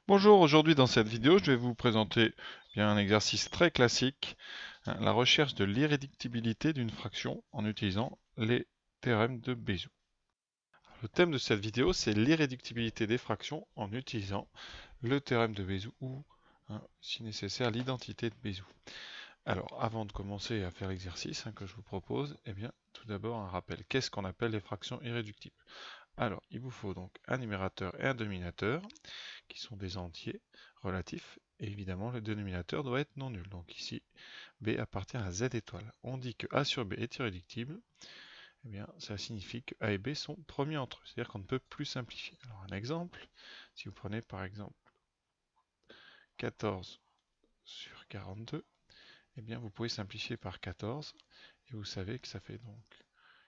Bonjour, aujourd'hui dans cette vidéo, je vais vous présenter bien un exercice très classique, hein, la recherche de l'irréductibilité d'une fraction en utilisant les théorèmes de Bézout. Le thème de cette vidéo, c'est l'irréductibilité des fractions en utilisant le théorème de Bézout ou, hein, si nécessaire, l'identité de Bézout. Alors, avant de commencer à faire l'exercice que je vous propose, eh bien, tout d'abord un rappel. Qu'est-ce qu'on appelle les fractions irréductibles? Alors, il vous faut donc un numérateur et un dénominateur, qui sont des entiers relatifs, et évidemment le dénominateur doit être non nul. Donc ici, B appartient à Z étoile. On dit que A sur B est irréductible, eh bien ça signifie que A et B sont premiers entre eux, c'est-à-dire qu'on ne peut plus simplifier. Alors un exemple, si vous prenez par exemple 14 sur 42, eh bien vous pouvez simplifier par 14, et vous savez que ça fait donc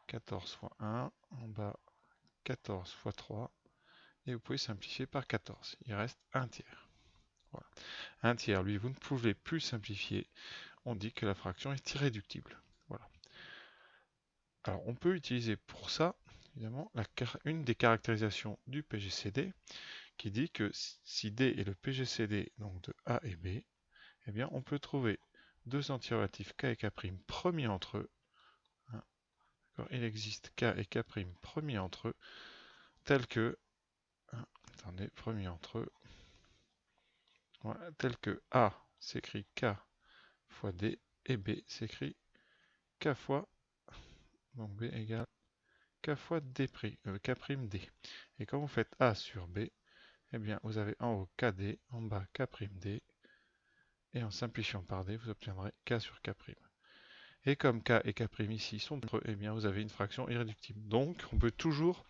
14 fois 1, en bas 14 fois 3, et vous pouvez simplifier par 14. Il reste un tiers. Voilà. Un tiers, lui, vous ne pouvez plus simplifier. On dit que la fraction est irréductible. Voilà. Alors, on peut utiliser pour ça, évidemment, une des caractérisations du PGCD qui dit que si D est le PGCD donc de A et B, eh bien, on peut trouver deux entiers relatifs K et K' premiers entre eux. Hein, il existe K et K' premiers entre eux, tels que, hein, attendez, premiers entre eux, voilà, tels que A s'écrit K fois D et B s'écrit K fois, donc B égale K fois D', K'D. Et quand vous faites A sur B, eh bien vous avez en haut KD, en bas K'D, et en simplifiant par D, vous obtiendrez K sur K'. Et comme K et K' ici sont entre eux, eh bien vous avez une fraction irréductible. Donc on peut toujours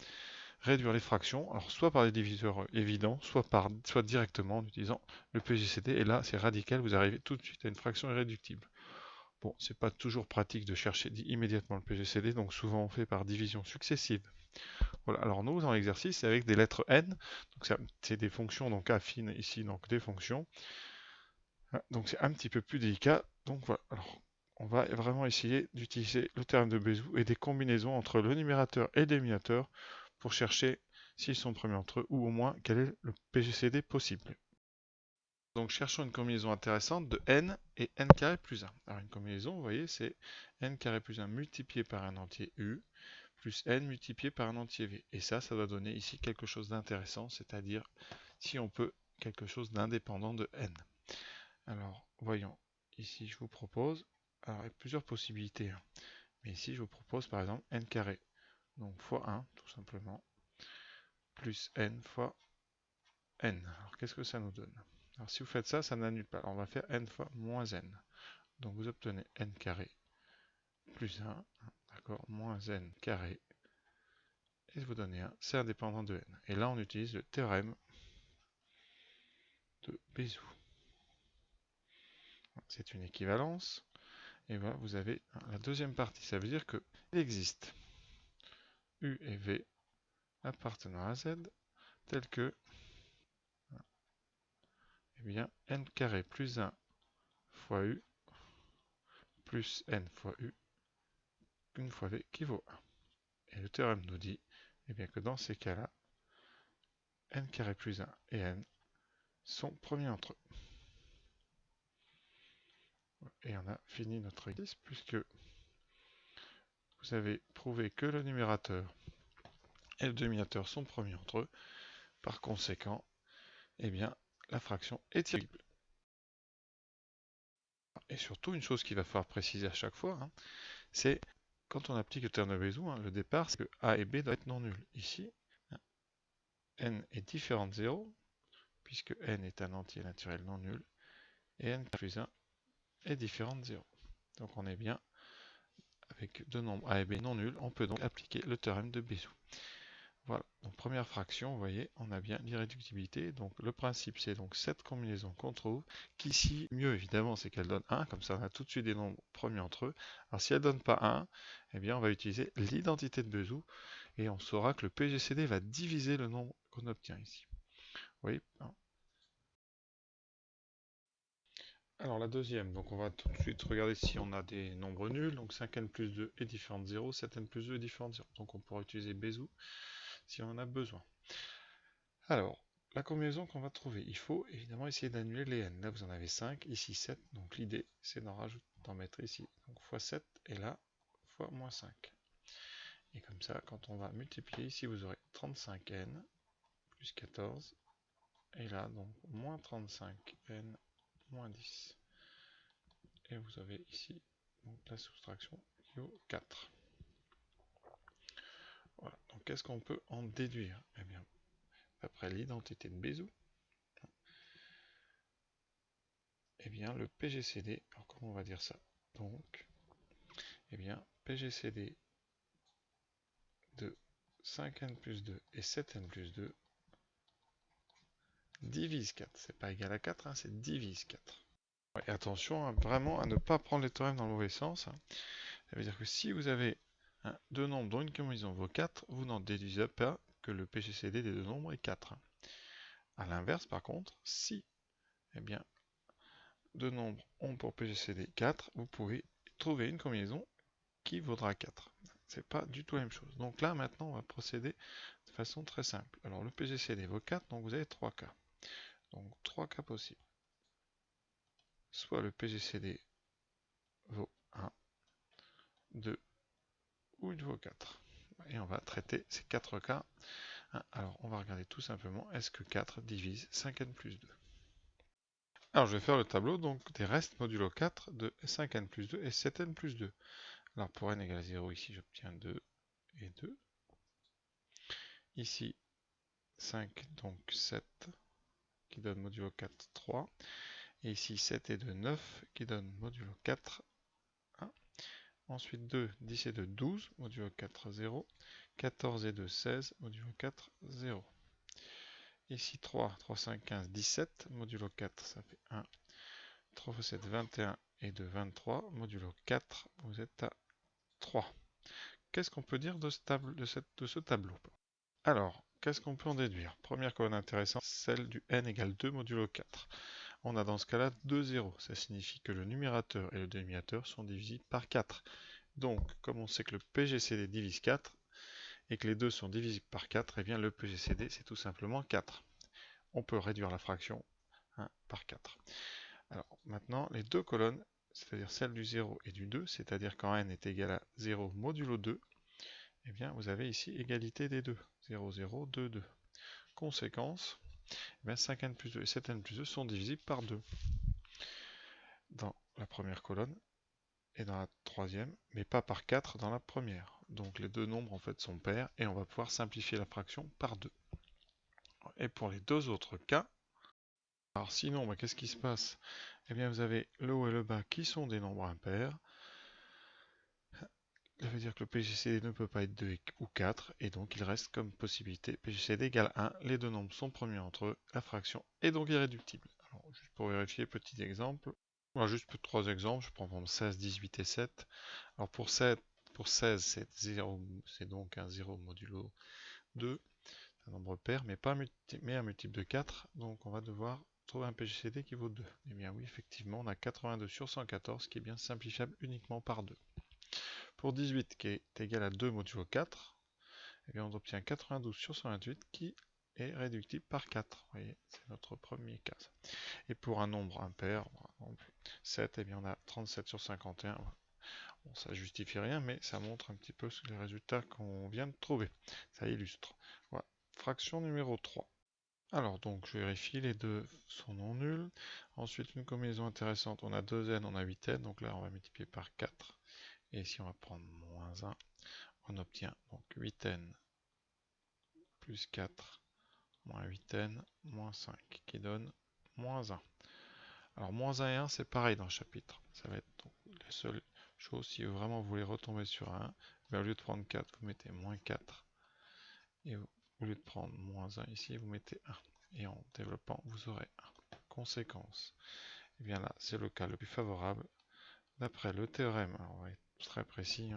réduire les fractions, alors soit par des diviseurs évidents, soit directement en utilisant le PGCD, et là c'est radical, vous arrivez tout de suite à une fraction irréductible. Bon, c'est pas toujours pratique de chercher immédiatement le PGCD, donc souvent on fait par division successive. Voilà, alors nous dans l'exercice c'est avec des lettres n, donc c'est des fonctions donc affines ici, donc des fonctions. Donc c'est un petit peu plus délicat. Donc voilà, alors on va vraiment essayer d'utiliser le théorème de Bézout et des combinaisons entre le numérateur et le dénominateur pour chercher s'ils sont premiers entre eux ou au moins quel est le PGCD possible. Donc cherchons une combinaison intéressante de n et n carré plus 1. Alors une combinaison, vous voyez, c'est n carré plus 1 multiplié par un entier u plus n multiplié par un entier v. Et ça doit donner ici quelque chose d'intéressant, c'est-à-dire si on peut quelque chose d'indépendant de n. Alors, voyons, ici je vous propose, alors il y a plusieurs possibilités, mais ici je vous propose par exemple n carré, donc fois 1 tout simplement, plus n fois n. Alors qu'est-ce que ça nous donne? Alors si vous faites ça, ça n'annule pas. Alors on va faire n fois moins n. Donc vous obtenez n carré plus 1, d'accord, moins n carré, et vous donnez 1, c'est indépendant de n. Et là on utilise le théorème de Bézout. C'est une équivalence. Et voilà, vous avez la deuxième partie. Ça veut dire qu'il existe U et V appartenant à Z tel que eh bien, n carré plus 1 fois U plus n fois U une fois V qui vaut 1. Et le théorème nous dit eh bien, que dans ces cas-là, n carré plus 1 et n sont premiers entre eux. Et on a fini notre exercice puisque vous avez prouvé que le numérateur et le dénominateur sont premiers entre eux. Par conséquent, eh bien, la fraction est irréductible. Et surtout, une chose qu'il va falloir préciser à chaque fois, c'est quand on applique le théorème de Bézout, le départ, c'est que A et B doivent être non nuls. Ici, n est différent de 0, puisque n est un entier naturel non nul, et n plus 1 est différent de 0. Donc on est bien avec deux nombres A et B non nuls, on peut donc appliquer le théorème de Bézout. Voilà, donc première fraction, vous voyez, on a bien l'irréductibilité. Donc le principe, c'est donc cette combinaison qu'on trouve, qui ici, mieux évidemment, c'est qu'elle donne 1, comme ça on a tout de suite des nombres premiers entre eux. Alors si elle ne donne pas 1, eh bien on va utiliser l'identité de Bézout, et on saura que le PGCD va diviser le nombre qu'on obtient ici. Vous voyez? Alors la deuxième, donc on va tout de suite regarder si on a des nombres nuls, donc 5n plus 2 est différent de 0, 7n plus 2 est différent de 0. Donc on pourra utiliser Bézout si on en a besoin. Alors, la combinaison qu'on va trouver, il faut évidemment essayer d'annuler les n. Là, vous en avez 5, ici 7, donc l'idée, c'est d'en mettre ici. Donc x 7, et là, fois moins 5. Et comme ça, quand on va multiplier, ici, vous aurez 35n plus 14. Et là, donc, moins 35n moins 10. Et vous avez ici donc, la soustraction qui vaut 4. Voilà. Donc, qu'est-ce qu'on peut en déduire? Eh bien, d'après l'identité de Bézout, eh bien, le PGCD, alors comment on va dire ça? Donc, eh bien, PGCD de 5n plus 2 et 7n plus 2 divise 4. C'est pas égal à 4, hein, c'est divise 4. Et attention, hein, vraiment à ne pas prendre les théorèmes dans le mauvais sens. Hein. Ça veut dire que si vous avez deux nombres dont une combinaison vaut 4, vous n'en déduisez pas que le PGCD des deux nombres est 4. A l'inverse, par contre, si eh bien, deux nombres ont pour PGCD 4, vous pouvez trouver une combinaison qui vaudra 4. C'est pas du tout la même chose. Donc là, maintenant, on va procéder de façon très simple. Alors, le PGCD vaut 4, donc vous avez 3 cas. Donc, 3 cas possibles. Soit le PGCD vaut 1, 2 ou il vaut 4. Et on va traiter ces 4 cas. Alors, on va regarder tout simplement, est-ce que 4 divise 5n plus 2? Alors, je vais faire le tableau donc des restes modulo 4 de 5n plus 2 et 7n plus 2. Alors, pour n égale 0, ici, j'obtiens 2 et 2. Ici, 5, donc 7, qui donne modulo 4, 3. Et ici, 7 et 2, 9, qui donne modulo 4, 1. Ensuite, 2, 10 et 2, 12, modulo 4, 0. 14 et 2, 16, modulo 4, 0. Ici, 3, 3, 5, 15, 17, modulo 4, ça fait 1. 3 fois 7, 21 et 2, 23, modulo 4, vous êtes à 3. Qu'est-ce qu'on peut dire de ce tableau? Alors, qu'est-ce qu'on peut en déduire? Première colonne intéressante, celle du n égale 2 modulo 4. On a dans ce cas-là 2 zéros. Ça signifie que le numérateur et le dénominateur sont divisibles par 4. Donc, comme on sait que le PGCD divise 4 et que les deux sont divisibles par 4, eh bien le PGCD c'est tout simplement 4. On peut réduire la fraction 1 par 4. Alors maintenant, les deux colonnes, c'est-à-dire celle du 0 et du 2, c'est-à-dire quand n est égal à 0 modulo 2, eh bien vous avez ici égalité des deux. 0, 0, 2, 2. Conséquence, eh bien 5n plus 2 et 7n plus 2 sont divisibles par 2 dans la première colonne et dans la troisième, mais pas par 4 dans la première. Donc les deux nombres en fait sont pairs et on va pouvoir simplifier la fraction par 2. Et pour les deux autres cas, alors sinon, qu'est-ce qui se passe? Eh bien vous avez le haut et le bas qui sont des nombres impairs. Ça veut dire que le PGCD ne peut pas être 2 ou 4, et donc il reste comme possibilité PGCD égale 1, les deux nombres sont premiers entre eux, la fraction est donc irréductible. Alors, juste pour vérifier, petit exemple. Alors, juste trois exemples, je prends par exemple 16, 18 et 7. Alors pour 16, c'est donc un 0 modulo 2, un nombre pair, mais un multiple de 4, donc on va devoir trouver un PGCD qui vaut 2. Eh bien oui, effectivement, on a 82 sur 114 qui est bien simplifiable uniquement par 2. Pour 18 qui est égal à 2 modulo 4, eh bien on obtient 92 sur 128 qui est réductible par 4. Vous voyez, c'est notre premier cas. Et pour un nombre impair, 7, eh bien on a 37 sur 51. Bon, ça justifie rien, mais ça montre un petit peu les résultats qu'on vient de trouver. Ça illustre. Voilà. Fraction numéro 3. Alors donc je vérifie, les deux sont non nuls. Ensuite une combinaison intéressante, on a 2n, on a 8n, donc là on va multiplier par 4. Et si on va prendre moins 1, on obtient donc 8n plus 4 moins 8n moins 5 qui donne moins 1. Alors moins 1 et 1 c'est pareil dans le chapitre. Ça va être donc la seule chose, si vraiment vous voulez retomber sur 1, au lieu de prendre 4, vous mettez moins 4. Et au lieu de prendre moins 1 ici, vous mettez 1. Et en développant, vous aurez 1. Conséquence, et bien là, c'est le cas le plus favorable d'après le théorème. Alors, on va être très précis.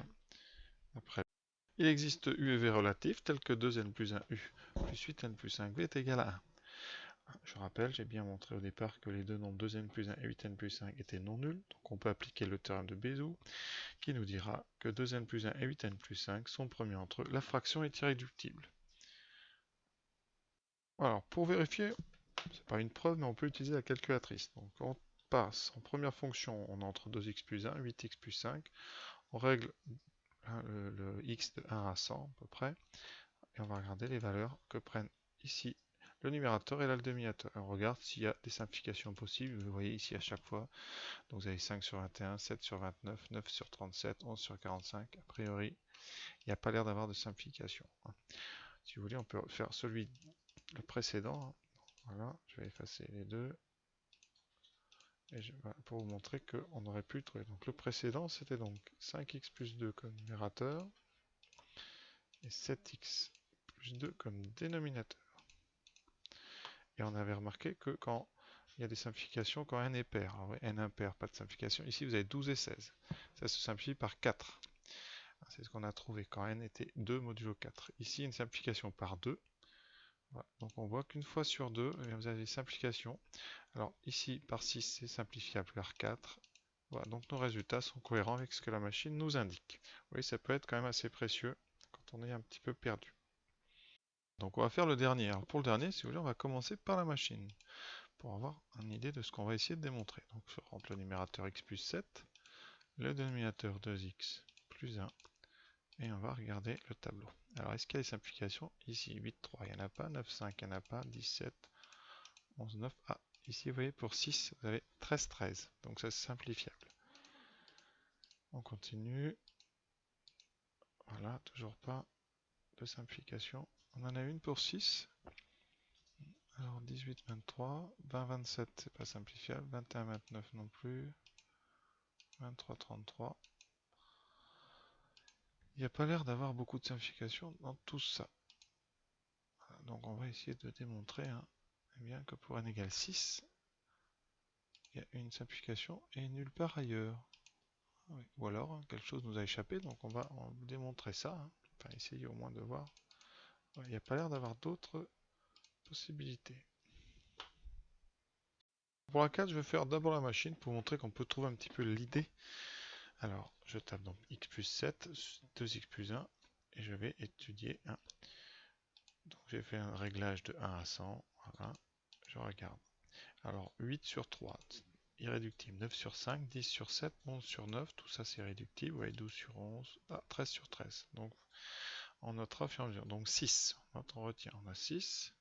Après, il existe U et V relatifs tels que 2n plus 1 U plus 8n plus 5V est égal à 1. Je rappelle, j'ai bien montré au départ que les deux nombres 2n plus 1 et 8n plus 5 étaient non nuls, donc on peut appliquer le théorème de Bézout, qui nous dira que 2n plus 1 et 8n plus 5 sont premiers entre eux, la fraction est irréductible. Alors, pour vérifier, c'est pas une preuve, mais on peut utiliser la calculatrice. Donc, on passe en première fonction, on entre 2x plus 1, 8x plus 5. On règle le x de 1 à 100 à peu près. Et on va regarder les valeurs que prennent ici le numérateur et là le dénominateur. On regarde s'il y a des simplifications possibles. Vous voyez ici à chaque fois. Donc vous avez 5 sur 21, 7 sur 29, 9 sur 37, 11 sur 45. A priori, il n'y a pas l'air d'avoir de simplification. Si vous voulez, on peut faire celui le précédent. Voilà, je vais effacer les deux. Et pour vous montrer qu'on aurait pu le trouver. Donc le précédent, c'était donc 5x plus 2 comme numérateur et 7x plus 2 comme dénominateur. Et on avait remarqué que quand il y a des simplifications, quand n est pair, alors oui, n impair, pas de simplification. Ici, vous avez 12 et 16. Ça se simplifie par 4. C'est ce qu'on a trouvé quand n était 2 modulo 4. Ici, une simplification par 2. Voilà. Donc on voit qu'une fois sur 2, vous avez des simplifications. Alors ici, par 6, c'est simplifiable par 4. Voilà. Donc nos résultats sont cohérents avec ce que la machine nous indique. Vous voyez, ça peut être quand même assez précieux quand on est un petit peu perdu. Donc on va faire le dernier. Alors pour le dernier, si vous voulez, on va commencer par la machine pour avoir une idée de ce qu'on va essayer de démontrer. Donc je rentre le numérateur x plus 7, le dénominateur 2x plus 1, et on va regarder le tableau. Alors est-ce qu'il y a des simplifications? Ici 8, 3, il n'y en a pas, 9, 5, il n'y en a pas, 17, 11, 9, ah, ici vous voyez pour 6, vous avez 13, 13, donc ça c'est simplifiable. On continue, voilà, toujours pas de simplification. On en a une pour 6, alors 18, 23, 20, 27, c'est pas simplifiable, 21, 29 non plus, 23, 33. Il n'y a pas l'air d'avoir beaucoup de simplification dans tout ça. Voilà, donc on va essayer de démontrer eh bien, que pour n égale 6, il y a une simplification et nulle part ailleurs. Oui. Ou alors quelque chose nous a échappé, donc on va démontrer ça. Enfin, essayer au moins de voir. Ouais, il n'y a pas l'air d'avoir d'autres possibilités. Pour la 4, je vais faire d'abord la machine pour montrer qu'on peut trouver un petit peu l'idée. Alors, je tape donc x plus 7, 2x plus 1, et je vais étudier. Donc j'ai fait un réglage de 1 à 100, voilà, je regarde. Alors 8 sur 3, irréductible, 9 sur 5, 10 sur 7, 11 sur 9, tout ça c'est réductible, vous voyez 12 sur 11, 13 sur 13. Donc on notera au fur et à mesure. Donc 6, on retient, on a 6.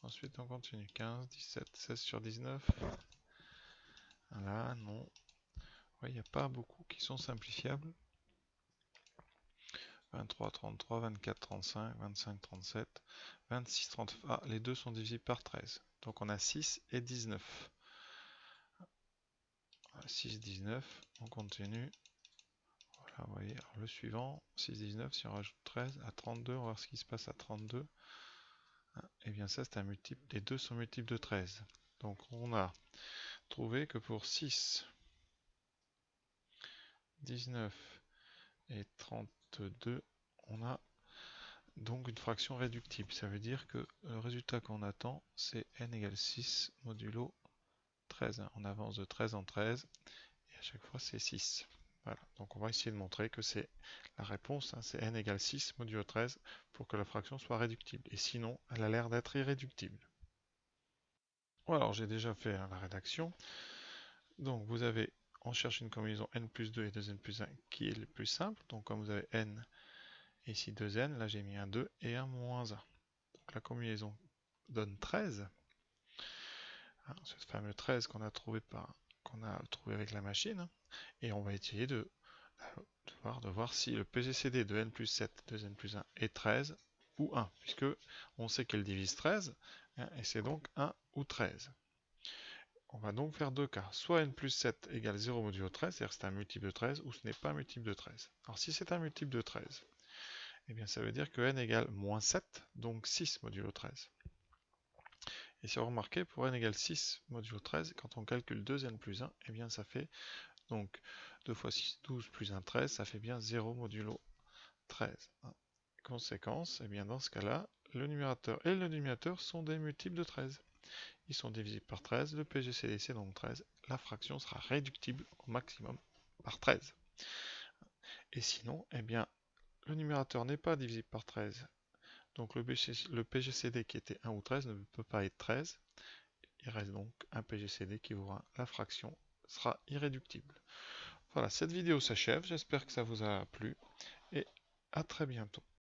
Ensuite on continue, 15, 17, 16 sur 19. Là, non. Il n'y a pas beaucoup qui sont simplifiables. 23, 33, 24, 35, 25, 37, 26, 30. Ah, les deux sont divisibles par 13. Donc on a 6 et 19. 6, 19. On continue. Voilà, vous voyez. Alors, le suivant, 6, 19. Si on rajoute 13 à 32, on va voir ce qui se passe à 32. Et bien ça, c'est un multiple. Les deux sont multiples de 13. Donc on a trouvé que pour 6, 19 et 32, on a donc une fraction réductible. Ça veut dire que le résultat qu'on attend, c'est n égale 6 modulo 13. On avance de 13 en 13, et à chaque fois c'est 6. Voilà, donc on va essayer de montrer que c'est la réponse, c'est n égale 6 modulo 13 pour que la fraction soit réductible. Et sinon, elle a l'air d'être irréductible. Bon, alors j'ai déjà fait la rédaction. Donc vous avez, on cherche une combinaison n plus 2 et 2n plus 1 qui est le plus simple. Donc comme vous avez n et ici 2n, là j'ai mis un 2 et un moins 1. Donc la combinaison donne 13. Ce fameux 13 qu'on a trouvé avec la machine. Et on va essayer de voir si le PGCD de n plus 7, 2n plus 1 est 13 ou 1, puisque on sait qu'elle divise 13, et c'est donc 1 ou 13. On va donc faire deux cas. Soit n plus 7 égale 0 modulo 13, c'est-à-dire que c'est un multiple de 13, ou ce n'est pas un multiple de 13. Alors si c'est un multiple de 13, eh bien ça veut dire que n égale moins 7, donc 6 modulo 13. Et si vous remarquez, pour n égale 6 modulo 13, quand on calcule 2n plus 1, eh bien ça fait donc 2 fois 6, 12 plus 1, 13, ça fait bien 0 modulo 13. Conséquence, eh bien dans ce cas-là, le numérateur et le dénominateur sont des multiples de 13. Ils sont divisibles par 13, le PGCD c'est donc 13, la fraction sera réductible au maximum par 13. Et sinon, eh bien, le numérateur n'est pas divisible par 13, Donc le PGCD qui était 1 ou 13 ne peut pas être 13. Il reste donc un PGCD qui vaut 1. La fraction sera irréductible. Voilà, cette vidéo s'achève. J'espère que ça vous a plu et à très bientôt.